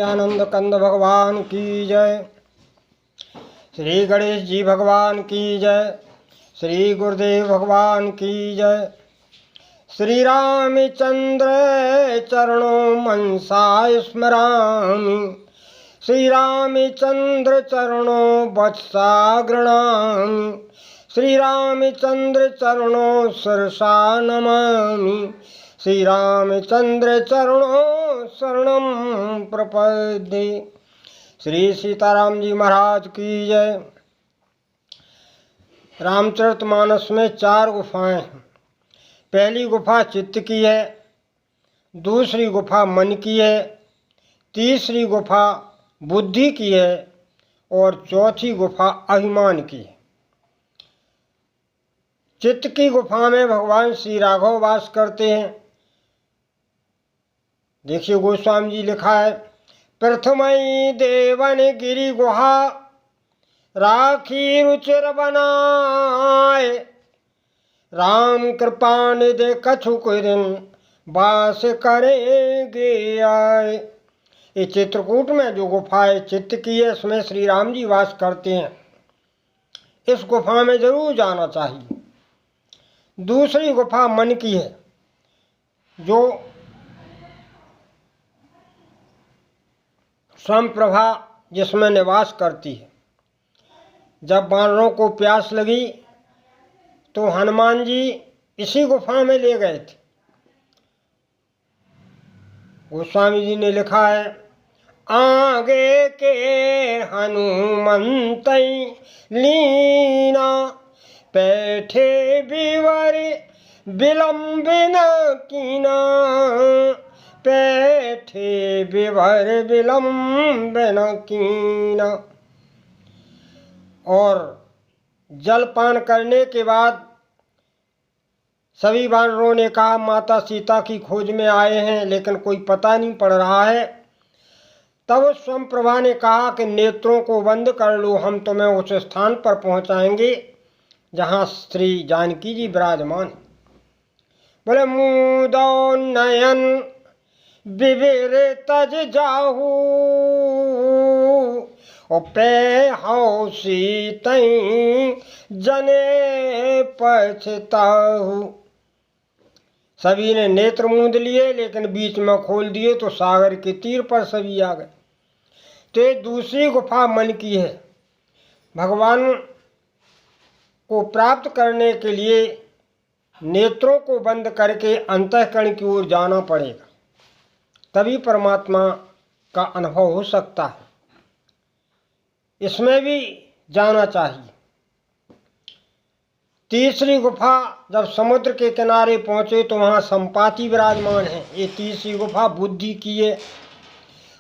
आनंद कंद भगवान की जय। श्री गणेश जी भगवान की जय। श्री गुरुदेव भगवान की जय। श्री रामचंद्र चरणों मनसा स्मरामि। श्री रामचंद्र चरणों वत्सा गृणामि। श्री रामचंद्र चरणों शिरसा नमामि। श्री रामचंद्र चरणों शरणं प्रपद्ये। श्री सीताराम जी महाराज की जय। रामचरितमानस में 4 गुफाएं हैं। पहली गुफा चित्त की है, दूसरी गुफा मन की है, तीसरी गुफा बुद्धि की है और चौथी गुफा अभिमान की है। चित्त की गुफा में भगवान श्री राघव वास करते हैं। देखिए गोस्वामी जी लिखा है, प्रथमई देवन गिरी गुहा राखी रुचिर बनाए। राम कृपा निधि कछुक दिन वास करेंगे आए। ये चित्रकूट में जो गुफा है चित्त की है, इसमें श्री राम जी वास करते हैं। इस गुफा में जरूर जाना चाहिए। दूसरी गुफा मन की है, जो स्वयंप्रभा जिसमें निवास करती है। जब वानरों को प्यास लगी तो हनुमान जी इसी गुफा में ले गए थे। गोस्वामी जी ने लिखा है, आगे के हनुमंत लीना बैठे विवर विलंब न कीना। बैठे विवर विलंब न कीना। और जलपान करने के बाद सभी वानरों ने कहा, माता सीता की खोज में आए हैं लेकिन कोई पता नहीं पड़ रहा है। तब स्वयंप्रभा ने कहा कि नेत्रों को बंद कर लो, हम तुम्हें उस स्थान पर पहुंचाएंगे जहां श्री जानकी जी विराजमान। बोले मुदो नयन विवेर तज जाहू और पे हौ सीतई जने पछताहू। सभी ने नेत्र मूंद लिए लेकिन बीच में खोल दिए तो सागर के तीर पर सभी आ गए। तो ये दूसरी गुफा मन की है। भगवान को प्राप्त करने के लिए नेत्रों को बंद करके अंतःकरण की ओर जाना पड़ेगा, तभी परमात्मा का अनुभव हो सकता है। इसमें भी जाना चाहिए। तीसरी गुफा, जब समुद्र के किनारे पहुंचे तो वहां संपाति विराजमान है। ये तीसरी गुफा बुद्धि की है।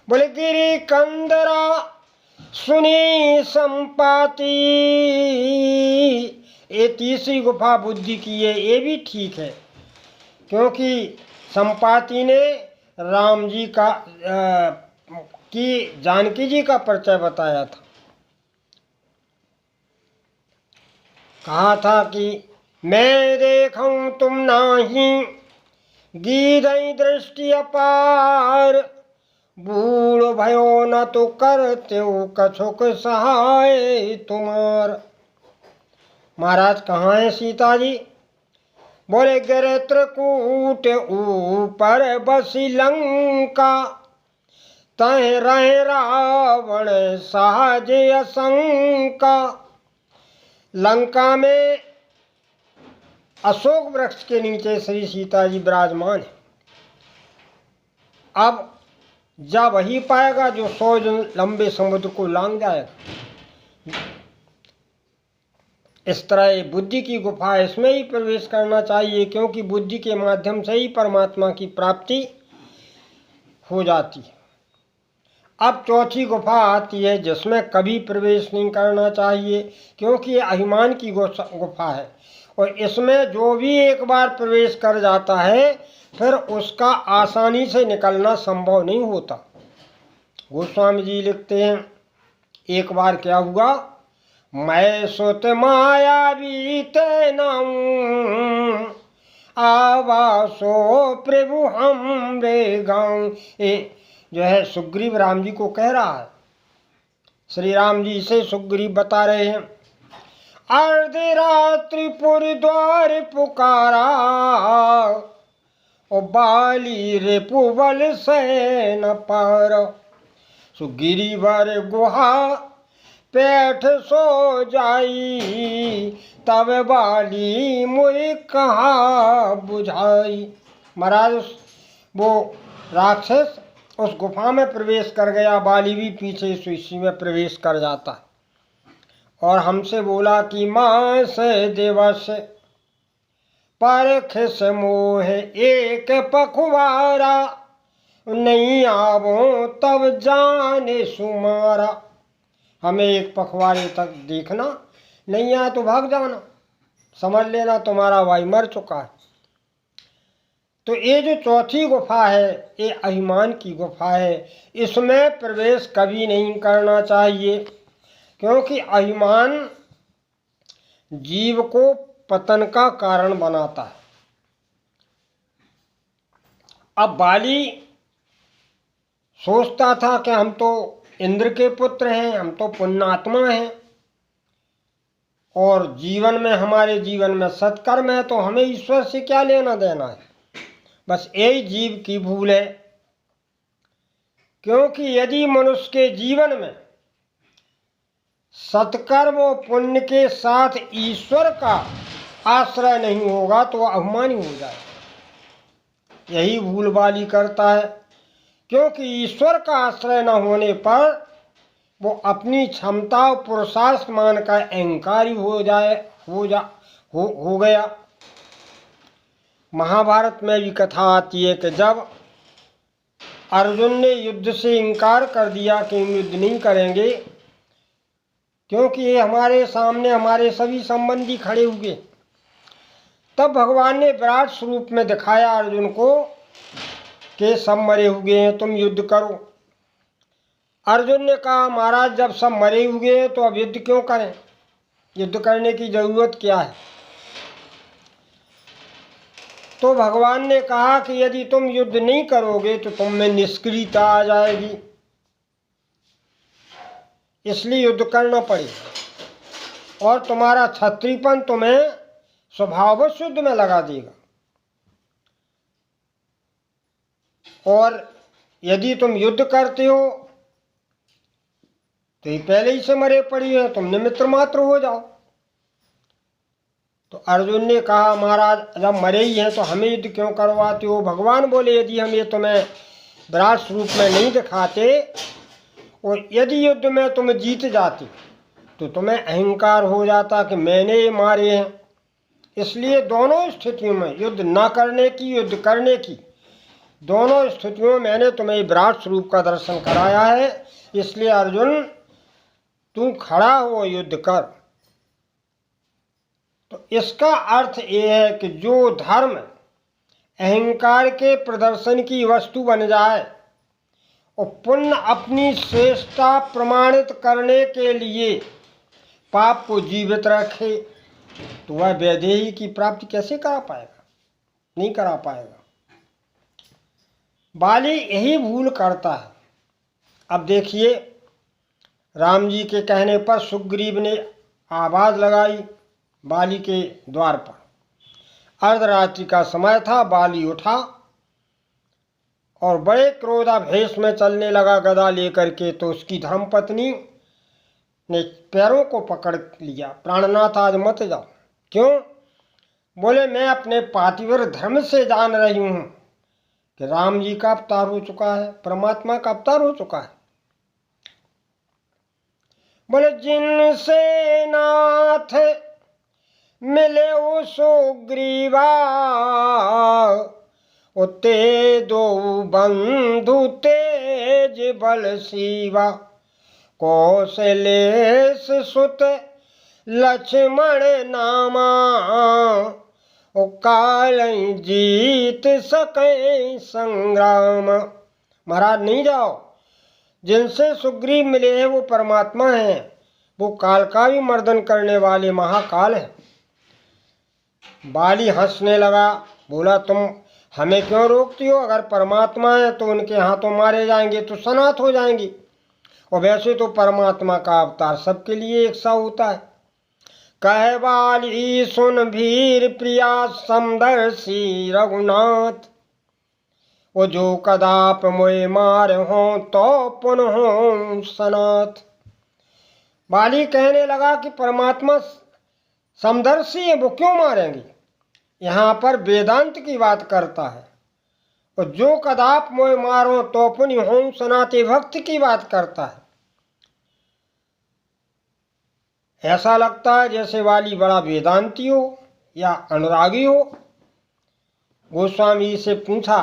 बोले गिरी कंदरा सुनी संपाति। ये तीसरी गुफा बुद्धि की है। ये भी ठीक है, क्योंकि संपाति ने राम जी का की जानकी जी का परिचय बताया था। कहा था कि मैं देखूं तुम नाही गीधई दृष्टि अपार। बूढ़ भयो न तो करते हो कछुक सहाय तुम्हार। महाराज कहाँ है सीता जी? बोले गिर त्रिकूट ऊपर बसी लंका। तह रहे रावण सहज असंका। लंका में अशोक वृक्ष के नीचे श्री सीता जी विराजमान है। अब जा वही पाएगा जो 100 लंबे समुद्र को लांघ जाएगा। इस तरह ये बुद्धि की गुफा है, इसमें ही प्रवेश करना चाहिए, क्योंकि बुद्धि के माध्यम से ही परमात्मा की प्राप्ति हो जाती है। अब चौथी गुफा आती है जिसमें कभी प्रवेश नहीं करना चाहिए, क्योंकि ये अभिमान की गुफा है और इसमें जो भी एक बार प्रवेश कर जाता है फिर उसका आसानी से निकलना संभव नहीं होता। गोस्वामी जी लिखते हैं, एक बार क्या हुआ, मैं सुत माया बीते नाऊं आवासो प्रभु हम रे गाऊं। जो है सुग्रीव राम जी को कह रहा है। श्री राम जी से सुग्रीव बता रहे हैं, अर्धरात्रि पुर द्वार पुकारा, ओ बाली रिपुबल से न पार, सुग्रीवर गुहा पेठ सो जाई, तब बाली मुझे कहाँ बुझाई। महाराज वो राक्षस उस गुफा में प्रवेश कर गया, बाली भी पीछे से इसी में प्रवेश कर जाता है और हमसे बोला कि मां से दिवस परख से मोह एक पखवारा, नहीं आवो तब जाने सुमारा। हमें एक पखवाड़े तक देखना, नहीं आया तो भाग जाना, समझ लेना तुम्हारा भाई मर चुका है। तो ये जो चौथी गुफा है ये अभिमान की गुफा है, इसमें प्रवेश कभी नहीं करना चाहिए, क्योंकि अभिमान जीव को पतन का कारण बनाता है। अब बाली सोचता था कि हम तो इंद्र के पुत्र हैं, हम तो पुण्यात्मा हैं और जीवन में हमारे जीवन में सत्कर्म है, तो हमें ईश्वर से क्या लेना देना है। बस यही जीव की भूल है, क्योंकि यदि मनुष्य के जीवन में सत्कर्म और पुण्य के साथ ईश्वर का आश्रय नहीं होगा तो वह अभिमानी हो जाए। यही भूल बाली करता है, क्योंकि ईश्वर का आश्रय न होने पर वो अपनी क्षमता और पुरुषार्थ मान का अहंकारी हो गया। महाभारत में भी कथा आती है कि जब अर्जुन ने युद्ध से इनकार कर दिया कि हम युद्ध नहीं करेंगे, क्योंकि ये हमारे सामने हमारे सभी संबंधी खड़े हुए, तब भगवान ने विराट स्वरूप में दिखाया अर्जुन को कि सब मरे हुए हैं, तुम युद्ध करो। अर्जुन ने कहा महाराज जब सब मरे हुए हैं तो अब युद्ध क्यों करें, युद्ध करने की जरूरत क्या है। तो भगवान ने कहा कि यदि तुम युद्ध नहीं करोगे तो तुम में निष्क्रियता आ जाएगी, इसलिए युद्ध करना पड़ेगा और तुम्हारा क्षत्रियपन तुम्हें स्वभाववश युद्ध में लगा देगा। और यदि तुम युद्ध करते हो तो ये पहले ही से मरे पड़ी है, तुम निमित्त मात्र हो जाओ। तो अर्जुन ने कहा महाराज जब मरे ही हैं तो हमें युद्ध क्यों करवाते हो। भगवान बोले यदि हम ये तुम्हें विराट स्वरूप में नहीं दिखाते और यदि युद्ध में तुम जीत जाते तो तुम्हें अहंकार हो जाता कि मैंने ये मारे हैं। इसलिए दोनों स्थितियों में युद्ध न करने की युद्ध करने की दोनों स्थितियों में मैंने तुम्हें विराट स्वरूप का दर्शन कराया है। इसलिए अर्जुन तू खड़ा हो युद्ध कर। तो इसका अर्थ ये है कि जो धर्म अहंकार के प्रदर्शन की वस्तु बन जाए और पुण्य अपनी श्रेष्ठता प्रमाणित करने के लिए पाप को जीवित रखे तो वह वैदेही की प्राप्ति कैसे करा पाएगा, नहीं करा पाएगा। बाली यही भूल करता है। अब देखिए राम जी के कहने पर सुग्रीव ने आवाज लगाई बाली के द्वार पर। अर्धरात्रि का समय था, बाली उठा और बड़े क्रोधावेश में चलने लगा गदा लेकर के। तो उसकी धर्मपत्नी ने पैरों को पकड़ लिया, प्राणनाथ आज मत जाओ। क्यों? बोले मैं अपने पातिव्र धर्म से जान रही हूँ कि राम जी का अवतार हो चुका है, परमात्मा का अवतार हो चुका है। बोले जिनसे नाथ मिले ओ सुग्रीवा, ते दो बंधु तेज बल शिवा, कौशलेश सुत लक्ष्मण नामा, ओ काल जीत सके संग्राम। महाराज नहीं जाओ, जिनसे सुग्रीव मिले हैं वो परमात्मा हैं, वो काल का भी मर्दन करने वाले महाकाल हैं। बाली हंसने लगा, बोला तुम हमें क्यों रोकती हो? अगर परमात्मा है तो उनके हाथों मारे जाएंगे तो सनाथ हो जाएंगे। और वैसे तो परमात्मा का अवतार सबके लिए एक सा होता है। कह बाली सुन भीर प्रिया समदर्शी रघुनाथ, वो जो कदाप मोए मार हो तो पुनः हो सनाथ। बाली कहने लगा कि परमात्मा समदर्शी है, वो क्यों मारेंगे? यहाँ पर वेदांत की बात करता है। और जो कदाप मोए मारो तो पुनः हो सनाते भक्त की बात करता है। ऐसा लगता है जैसे वाली बड़ा वेदांती हो या अनुरागी हो। गोस्वामी से पूछा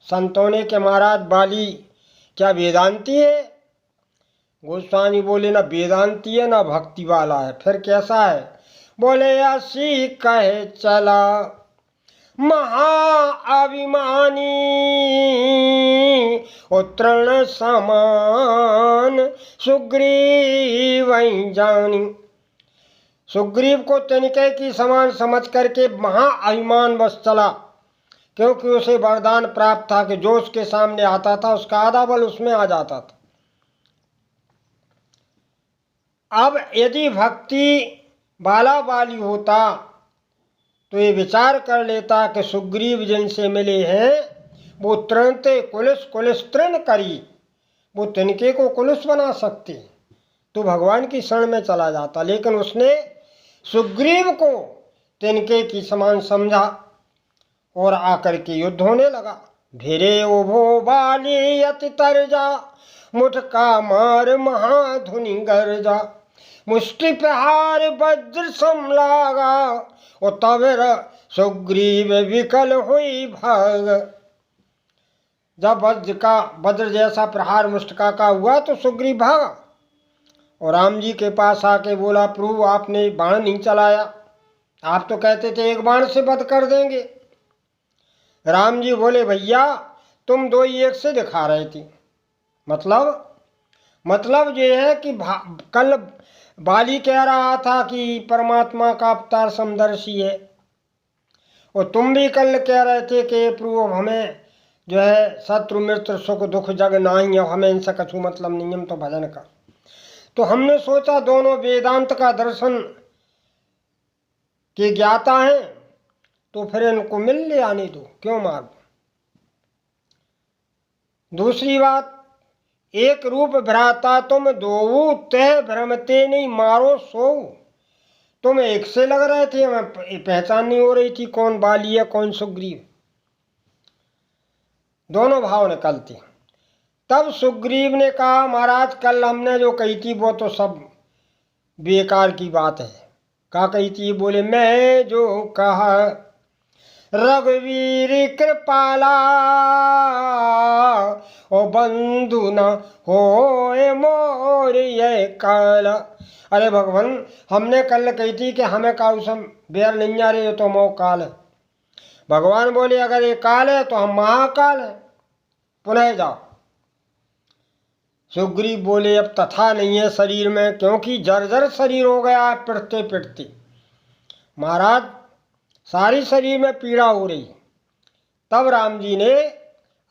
संतों ने कि महाराज बाली क्या वेदांती है? गोस्वामी बोले ना वेदांती है ना भक्ति वाला है, फिर कैसा है? बोले ऐसी कहे चला महाअभिमानी, उत्तरण समान सुग्रीव जानी। सुग्रीव को तिनके की समान समझ करके महाअभिमान बस चला, क्योंकि उसे वरदान प्राप्त था कि जो उसके सामने आता था उसका आधा बल उसमें आ जाता था। अब यदि भक्ति बाला बाली होता तो ये विचार कर लेता कि सुग्रीव जिनसे मिले हैं वो तृणते कुलिस कुलिस तृण करी, वो तिनके को कुलिस बना सकते, तो भगवान की शरण में चला जाता। लेकिन उसने सुग्रीव को तिनके की समान समझा और आकर के युद्ध होने लगा। भिरे उभो बाली अति तरजा, मुठका मार महाधुनि गर्जा, मुष्टि प्रहार वज्र समलागा, और तब सुग्रीव विकल हुई भाग। जब वज्र जैसा प्रहार मुष्टिका का हुआ तो सुग्रीव भागा और राम जी के पास आके बोला प्रभु आपने बाण नहीं चलाया, आप तो कहते थे एक बाण से वध कर देंगे। राम जी बोले भैया तुम दो ही एक से दिखा रहे थे। मतलब ये है कि कल बाली कह रहा था कि परमात्मा का अवतार समदर्शी है, और तुम भी कल कह रहे थे कि प्रभु हमें जो है शत्रु मित्र सुख दुख जग नाही, हमें इनसे कछु मतलब नहीं, हम तो भजन का। तो हमने सोचा दोनों वेदांत का दर्शन के ज्ञाता हैं, तो फिर इनको मिल ले आने दो, क्यों मार दो। दूसरी बात, एक रूप भ्राता तुम दो, तह भ्रमते नहीं मारो सो। तुम एक से लग रहे थे, हमें पहचान नहीं हो रही थी कौन बाली है कौन सुग्रीव। दोनों भाव निकलते। तब सुग्रीव ने कहा महाराज कल हमने जो कही थी वो तो सब बेकार की बात है। क्या कही थी? बोले मैं जो कहा रघुवीर कृपाला, ओ बंधु न होए मोर ये काला। अरे भगवान हमने कल कही थी कि हमें काऊ सम बेर नहीं आ रही, तो मोह काल है। भगवान बोले अगर ये काल है तो हम महाकाल है, पुनः जाओ। सुग्रीव बोले अब तथा नहीं है शरीर में, क्योंकि जर्जर शरीर हो गया है पिटते पिटते। महाराज सारी शरीर में पीड़ा हो रही। तब राम जी ने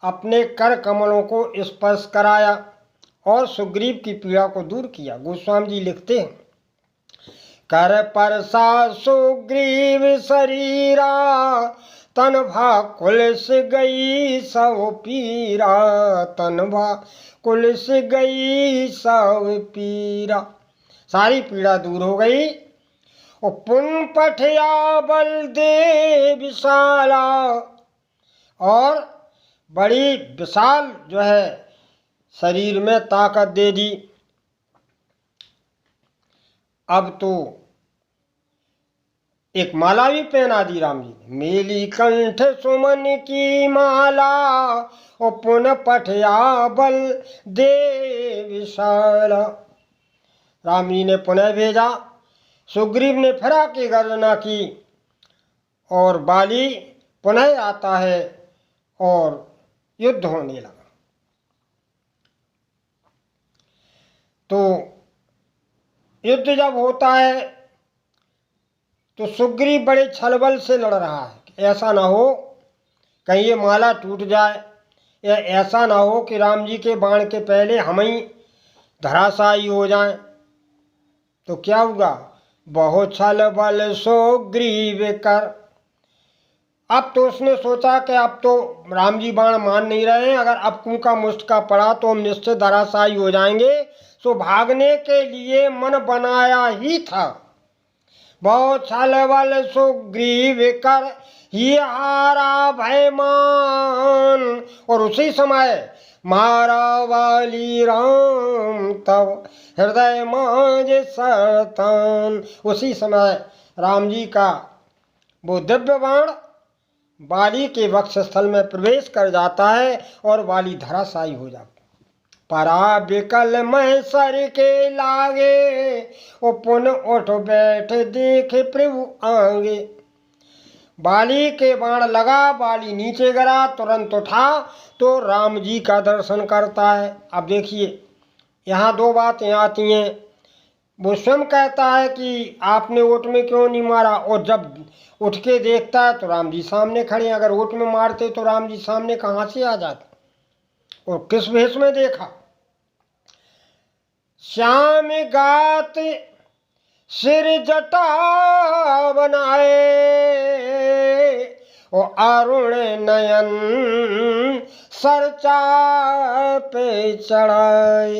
अपने कर कमलों को स्पर्श कराया और सुग्रीव की पीड़ा को दूर किया। गोस्वामी जी लिखते हैं कर परसा सुग्रीव शरीरा, तन भा कुलस गई सब पीरा, तन भा कुलस गई सब पीरा। सारी पीड़ा दूर हो गई। और पुन पठया बल दे विशाला, और बड़ी विशाल जो है शरीर में ताकत दे दी। अब तो एक माला भी पहना दी राम जी ने, मेली कंठ सुमन की माला, और पुनः पठया बल दे विशाला। राम जी ने पुनः भेजा। सुग्रीव ने फिर आके गर्जना की और बाली पुनः आता है और युद्ध होने लगा। तो युद्ध जब होता है तो सुग्रीव बड़े छलबल से लड़ रहा है, ऐसा ना हो कहीं ये माला टूट जाए, या ऐसा ना हो कि राम जी के बाण के पहले हम ही धराशायी हो जाएं। तो क्या होगा? बहुत छल बल सो ग्रीव कर। अब तो उसने सोचा कि अब तो राम जी बाण मान नहीं रहे हैं, अगर अब कुंका मुष्ट का पड़ा तो हम निश्चित धराशायी हो जाएंगे। सो भागने के लिए मन बनाया ही था। बहुत छल बल सो ग्रीव कर ही हारा भयमान। और उसी समय मारा वाली राम तब हृदय माज सरतान। उसी समय राम जी का वो दिव्य बाण वाली के वक्षस्थल में प्रवेश कर जाता है और वाली धराशायी हो जाता। परा बिकल मैं सर के लागे, ओ पुन उठ बैठ देख प्रभु आगे। बाली के बाण लगा, बाली नीचे गिरा, तुरंत उठा तो राम जी का दर्शन करता है। अब देखिए यहाँ दो बातें आती हैं। वो स्वयं कहता है कि आपने ओट में क्यों नहीं मारा, और जब उठ के देखता है तो राम जी सामने खड़े हैं। अगर ओट में मारते तो राम जी सामने कहाँ से आ जाते, और किस वेश में देखा? श्याम गात सिर जटा बनाए, और अरुण नयन सर पे चढ़ाए।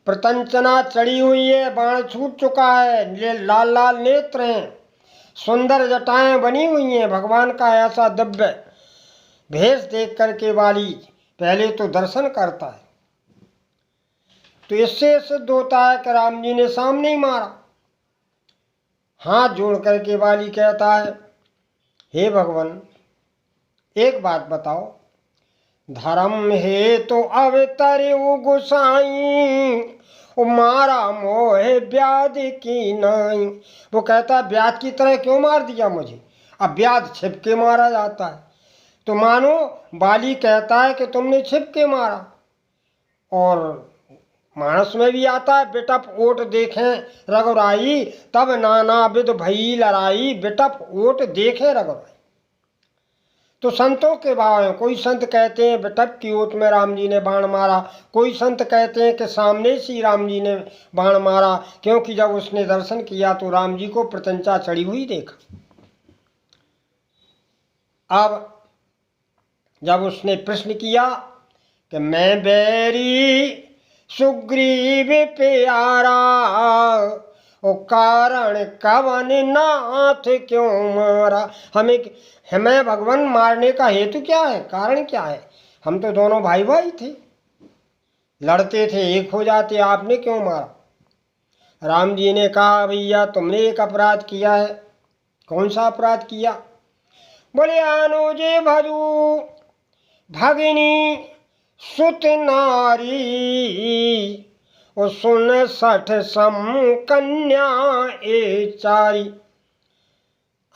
प्रतंचना चढ़ी हुई है, बाण छूट चुका है, ये लाल लाल नेत्र हैं, सुंदर जटाएं बनी हुई हैं। भगवान का ऐसा दिव्य भेष देख करके वाली पहले तो दर्शन करता है। तो इससे सिद्ध होता है कि राम जी ने सामने ही मारा। हाथ जोड़ करके वाली कहता है, हे भगवान एक बात बताओ, धर्म है तो अवतरे गोसाई, मारा मोह व्याध की नाई। वो कहता व्याध की तरह क्यों मार दिया मुझे? अब व्याध छिप के मारा जाता है, तो मानो बाली कहता है कि तुमने छिप के मारा। और मानस में भी आता है, बिटप ओट देखें रघुराई, तब नाना विध भई लड़ाई। बिटप ओट देखें रघुराई। तो संतों के भाव हैं। कोई संत कहते हैं बिटप की ओट में राम जी ने बाण मारा, कोई संत कहते हैं कि सामने से राम जी ने बाण मारा, क्योंकि जब उसने दर्शन किया तो राम जी को प्रतंचा चढ़ी हुई देखा। अब जब उसने प्रश्न किया कि मैं बैरी सुग्रीव प्यारा, ओ कारण कवन नाथ क्यों मारा। हमें भगवान मारने का हेतु क्या है, कारण क्या है? हम तो दोनों भाई भाई थे, लड़ते थे, एक हो जाते, आपने क्यों मारा? राम जी ने कहा भैया तुमने एक अपराध किया है। कौन सा अपराध किया? बोले अनुजे भजू भगिनी सुत नारी, और सुन 60 सम कन्या ए चारी।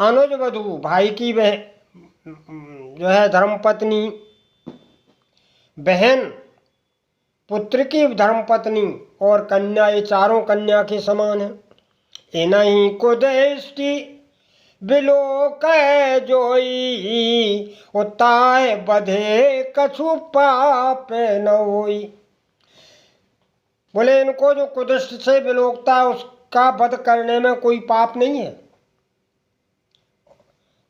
अनुज वधु भाई की जो है धर्मपत्नी, बहन पुत्र की धर्मपत्नी, और कन्या, ये चारों कन्या के समान है। इन्हीं को दृष्टि बिलोक जोई, उताय बधे कछु पाप न होई। बोले इनको जो कुदृष्ट से बिलोकता है उसका वध करने में कोई पाप नहीं है।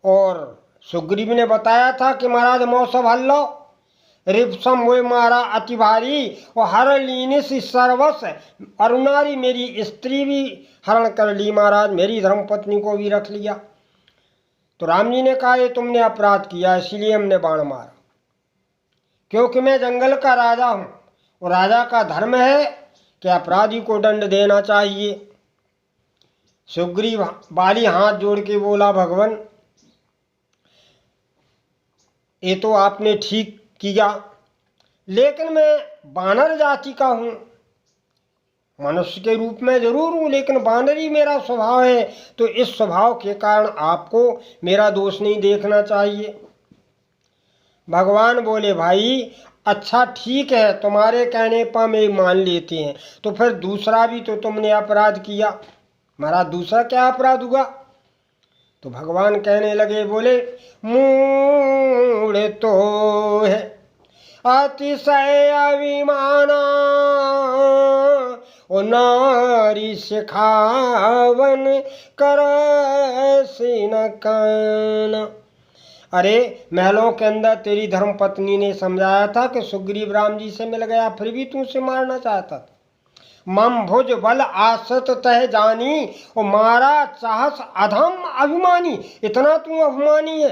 और सुग्रीव ने बताया था कि महाराज मौसम हल्लो रिपसम हुए मारा अति भारी, और हर लीने से सर्वस अरुणारी, मेरी स्त्री भी हरण कर ली महाराज, मेरी धर्मपत्नी को भी रख लिया। तो राम जी ने कहा ये तुमने अपराध किया, इसीलिए हमने बाण मारा, क्योंकि मैं जंगल का राजा हूँ, और राजा का धर्म है कि अपराधी को दंड देना चाहिए। सुग्रीव बाली हाथ जोड़ के बोला भगवान ये तो आपने ठीक किया, लेकिन मैं बानर जाति का हूँ, मनुष्य के रूप में जरूर हूँ, लेकिन बानर ही मेरा स्वभाव है, तो इस स्वभाव के कारण आपको मेरा दोष नहीं देखना चाहिए। भगवान बोले भाई अच्छा ठीक है, तुम्हारे कहने पर मैं मान लेते हैं, तो फिर दूसरा भी तो तुमने अपराध किया। महाराज दूसरा क्या अपराध हुआ? तो भगवान कहने लगे, बोले मूढ़ तो है अतिशय अभिमाना, ओ नारी सिखावन करसी न काना। अरे महलों के अंदर तेरी धर्म पत्नी ने समझाया था कि सुग्रीव राम जी से मिल गया, फिर भी तू उसे मारना चाहता था। मम भुज बल आसत तह जानी, और मारा साहस अधम अभिमानी। इतना तू अभिमानी है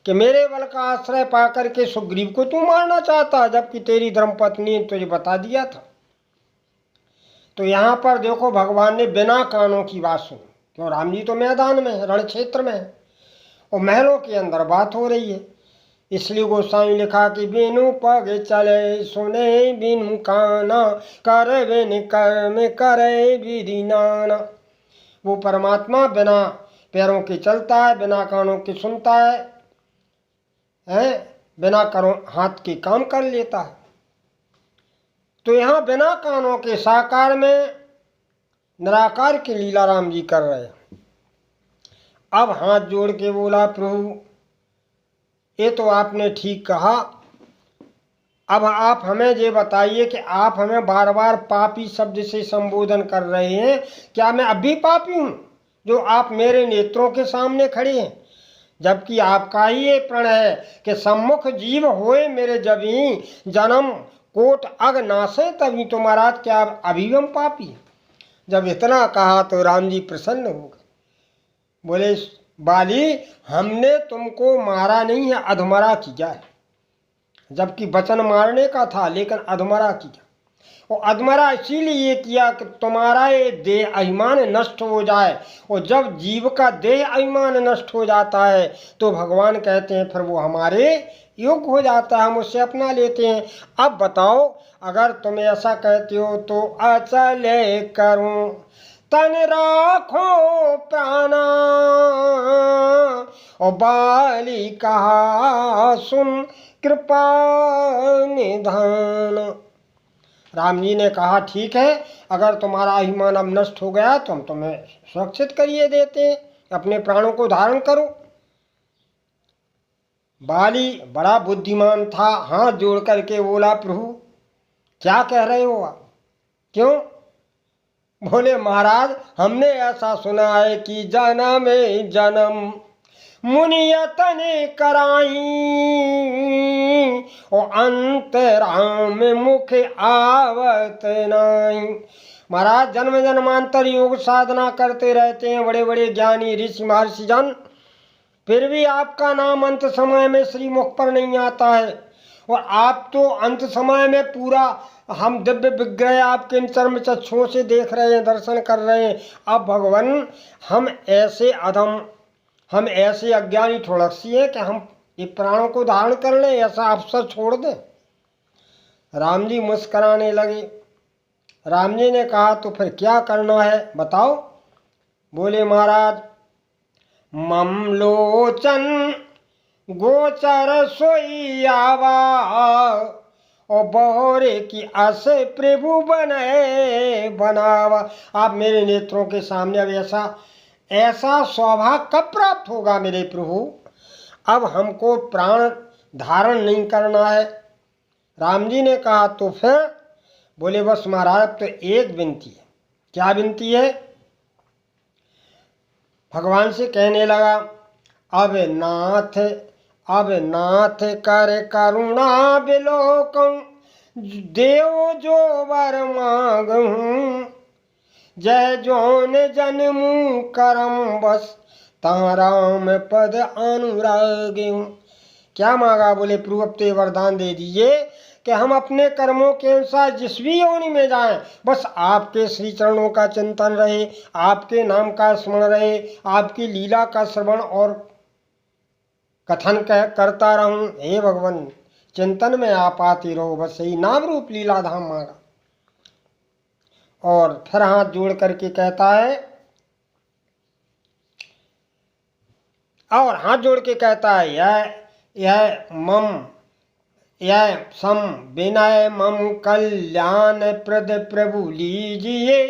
कि मेरे बल का आश्रय पाकर के सुग्रीव को तू मारना चाहता, जबकि तेरी धर्मपत्नी ने तुझे बता दिया था। तो यहाँ पर देखो भगवान ने बिना कानों की बात सुनी, क्यों राम जी तो मैदान में है, रण क्षेत्र में है, और महलों के अंदर बात हो रही है। इसलिए गोस्वामी लिखा कि बिनु पग चले सुने बिनु काना, कर बिन कर्म करे विधि नाना। वो परमात्मा बिना पैरों के चलता है, बिना कानों के सुनता है, बिना करो हाथ के काम कर लेता है। तो यहाँ बिना कानों के साकार में निराकार की लीला राम जी कर रहे हैं। अब हाथ जोड़ के बोला, प्रभु ये तो आपने ठीक कहा, अब आप हमें ये बताइए कि आप हमें बार बार पापी शब्द से संबोधन कर रहे हैं, क्या मैं अब भी पापी हूँ जो आप मेरे नेत्रों के सामने खड़े हैं? जबकि आपका ही ये प्रण है कि सम्मुख जीव होए मेरे जभी, जन्म कोट अग नासे तभी। तो महाराज क्या अभी हम पापी हैं? जब इतना कहा तो राम जी प्रसन्न हो गए, बोले बाली हमने तुमको मारा नहीं है, अधमरा किया है। जबकि वचन मारने का था, लेकिन अधमरा किया। और अधमरा इसीलिए किया कि तुम्हारा ये देह अभिमान नष्ट हो जाए, और जब जीव का देह अभिमान नष्ट हो जाता है तो भगवान कहते हैं फिर वो हमारे योग्य हो जाता है, हम उससे अपना लेते हैं। अब बताओ, अगर तुम ऐसा कहते हो तो अचल करूं तन राखो प्राणा, और बाली कहा सुन कृपा निधान। राम जी ने कहा ठीक है, अगर तुम्हारा अभिमान अब नष्ट हो गया तो हम तुम्हें सुरक्षित करिए देते हैं, अपने प्राणों को धारण करो। बाली बड़ा बुद्धिमान था, हाथ जोड़ करके बोला, प्रभु क्या कह रहे हो आप? क्यों? बोले महाराज हमने ऐसा सुना है कि जन्म जन्म मुनियतन कराई, और अंतराम मुख आवत नहीं। महाराज जन्म जन्मांतर योग साधना करते रहते हैं बड़े बड़े ज्ञानी ऋषि महर्षि जन, फिर भी आपका नाम अंत समय में श्री मुख पर नहीं आता है। और आप तो अंत समय में पूरा हम दिव्य विग्रह आपके चर्म चक्षुओं से देख रहे हैं, दर्शन कर रहे हैं। अब भगवान हम ऐसे अधम, हम ऐसे अज्ञानी थोड़ा सी है कि हम ये प्राणों को धारण कर लें, ऐसा अवसर छोड़ दें? राम जी मुस्कराने लगे। राम जी ने कहा तो फिर क्या करना है बताओ? बोले महाराज मम लोचन गोचर सोई आवा, और बहोरे की अस प्रभु बने बनावा। आप मेरे नेत्रों के सामने अब ऐसा सौभाग्य कब प्राप्त होगा मेरे प्रभु? अब हमको प्राण धारण नहीं करना है। राम जी ने कहा तो फिर? बोले बस महाराज तो एक विनती है। क्या विनती है? भगवान से कहने लगा, अब नाथ कर करुणा बिलोकं, देव जो वर मांगहूँ, जय जोन जन्मू करम बस ताराम पद अनुराग हूँ। क्या मांगा? बोले प्रभु अब तो वरदान दे दीजिए कि हम अपने कर्मों के अनुसार जिस भी योनि में जाएं, बस आपके श्री चरणों का चिंतन रहे, आपके नाम का स्मरण रहे, आपकी लीला का श्रवण और कथन करता रहूं। हे भगवान चिंतन में आप आते रहो, बस यही नाम रूप लीला धाम मांगा। और फिर हाथ जोड़ करके कहता है, और हाथ जोड़ के कहता है, यह सम विनय मम कल्याण प्रद प्रभु लीजिए,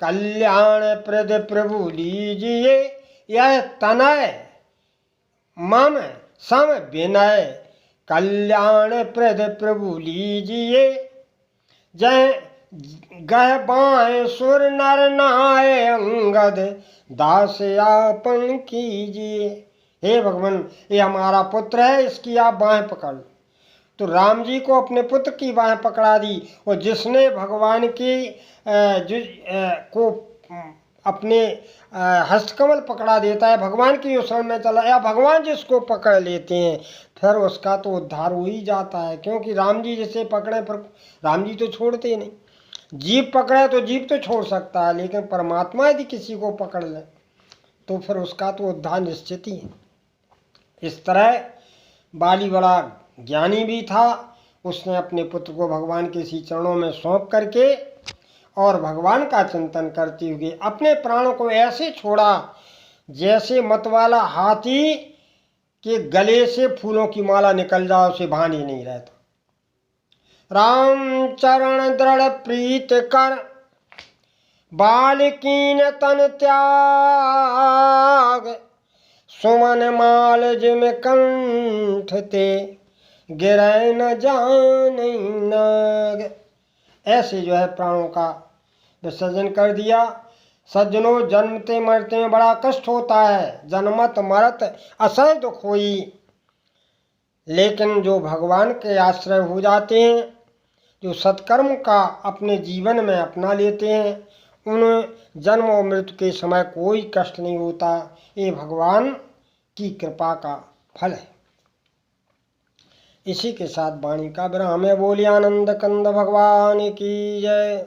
कल्याण प्रद प्रभु लीजिए, यह तनय मम सम विनय कल्याण प्रद प्रभु लीजिए जय गह बाएं सुर नर नाय अंगद दास आपन कीजिए। हे भगवान, ये हमारा पुत्र है, इसकी आप बाहें पकड़ लो। तो राम जी को अपने पुत्र की बाहें पकड़ा दी, और जिसने भगवान की को अपने हस्तकमल पकड़ा देता है, भगवान की जो शरण में चला, या भगवान जिसको पकड़ लेते हैं, फिर उसका तो उद्धार हो ही जाता है। क्योंकि राम जी जिसे पकड़े, पर राम जी तो छोड़ते नहीं। जीव पकड़े तो जीव तो छोड़ सकता है, लेकिन परमात्मा यदि किसी को पकड़ ले तो फिर उसका तो उद्धार निश्चित ही है। इस तरह बाली बड़ा ज्ञानी भी था। उसने अपने पुत्र को भगवान के इसी चरणों में सौंप करके और भगवान का चिंतन करते हुए अपने प्राणों को ऐसे छोड़ा जैसे मतवाला हाथी के गले से फूलों की माला निकल जाए, उसे भान ही नहीं रहता। राम चरण दृढ़ प्रीत कर बालकीन तन त्याग सुमन माल जिम कंठ ते गिरै न जान नाग। ऐसे जो है प्राणों का विसर्जन कर दिया। सज्जनों, जन्मते मरते में बड़ा कष्ट होता है, जन्मत मरत असह्य दुख होई, लेकिन जो भगवान के आश्रय हो जाते हैं, जो सत्कर्म का अपने जीवन में अपना लेते हैं, उन्हें जन्म और मृत्यु के समय कोई कष्ट नहीं होता। ये भगवान की कृपा का फल है। इसी के साथ वाणी का विराम है। बोलिए आनंद कंद भगवान की जय।